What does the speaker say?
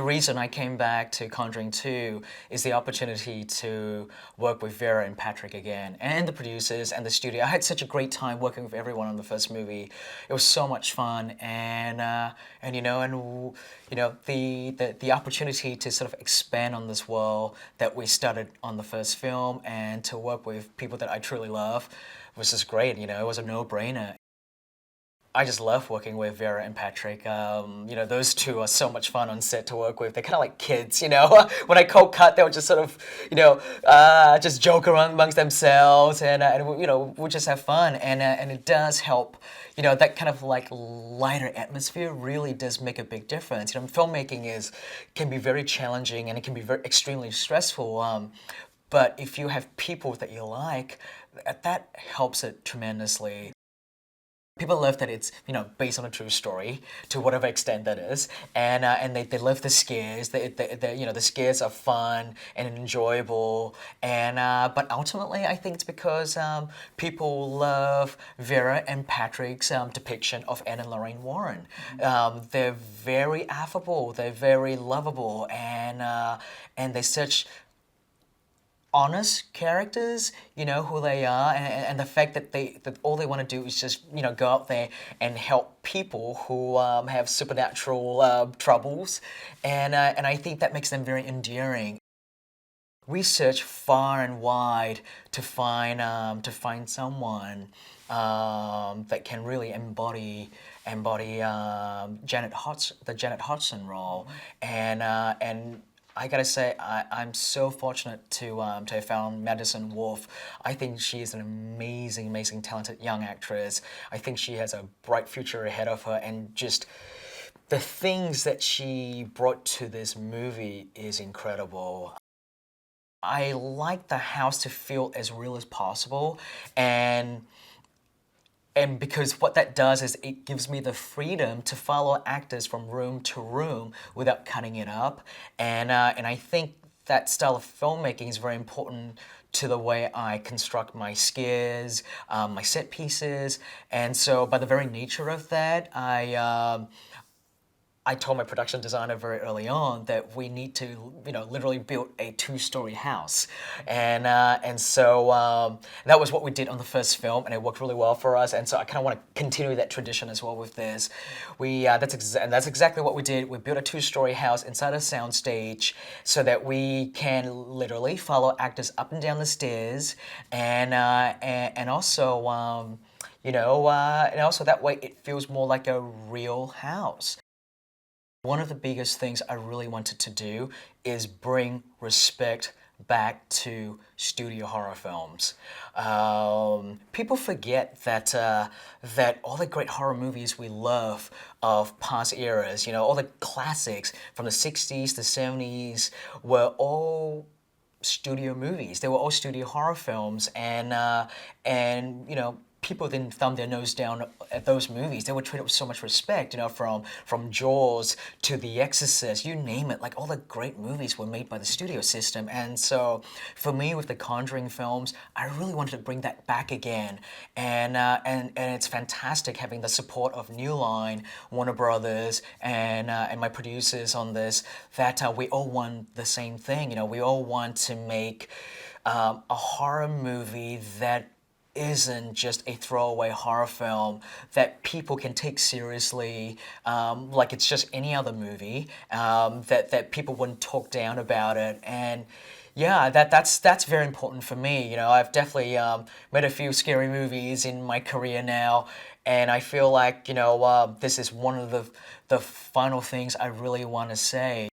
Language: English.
The reason I came back to Conjuring 2 is the opportunity to work with Vera and Patrick again, and the producers and the studio. I had such a great time working with everyone on the first movie. It was so much fun, and the opportunity to sort of expand on this world that we started on the first film, and to work with people that I truly love was just great. It was a no-brainer. I just love working with Vera and Patrick. Those two are so much fun on set to work with. They're kind of like kids. When I cold cut, they would just sort of, just joke around amongst themselves, and we just have fun. And it does help. That kind of like lighter atmosphere really does make a big difference. Filmmaking can be very challenging, and it can be very extremely stressful. But if you have people that you like, that helps it tremendously. People love that it's based on a true story to whatever extent that is, and they love the scares. The scares are fun and enjoyable, and but ultimately I think it's because people love Vera and Patrick's depiction of Anne and Lorraine Warren. They're very affable, they're very lovable, and they're such honest characters, who they are, and the fact that all they want to do is just go out there and help people who have supernatural troubles, and I think that makes them very endearing. We search far and wide to find someone that can really embody the Janet Hodgson role, and I gotta say, I'm so fortunate to have found Madison Wolfe. I think she's an amazing, amazing, talented young actress. I think she has a bright future ahead of her, and just the things that she brought to this movie is incredible. I like the house to feel as real as possible, and because what that does is it gives me the freedom to follow actors from room to room without cutting it up. And I think that style of filmmaking is very important to the way I construct my scares, my set pieces. And so by the very nature of that, I told my production designer very early on that we need to, literally build a two-story house, and so that was what we did on the first film, and it worked really well for us. And so I kind of want to continue that tradition as well with this. That's exactly what we did. We built a two-story house inside a soundstage so that we can literally follow actors up and down the stairs, and also, and also that way it feels more like a real house. One of the biggest things I really wanted to do is bring respect back to studio horror films. People forget that all the great horror movies we love of past eras, all the classics from the 60s, the 70s, were all studio movies. They were all studio horror films, and people didn't thumb their nose down at those movies. They were treated with so much respect, from Jaws to The Exorcist, you name it. Like, all the great movies were made by the studio system. And so for me, with the Conjuring films, I really wanted to bring that back again. And it's fantastic having the support of New Line, Warner Brothers, and my producers on this, that we all want the same thing. We all want to make a horror movie that isn't just a throwaway horror film that people can take seriously, like it's just any other movie, that people wouldn't talk down about it. And yeah, that's very important for me. I've definitely made a few scary movies in my career now, and I feel like this is one of the final things I really want to say.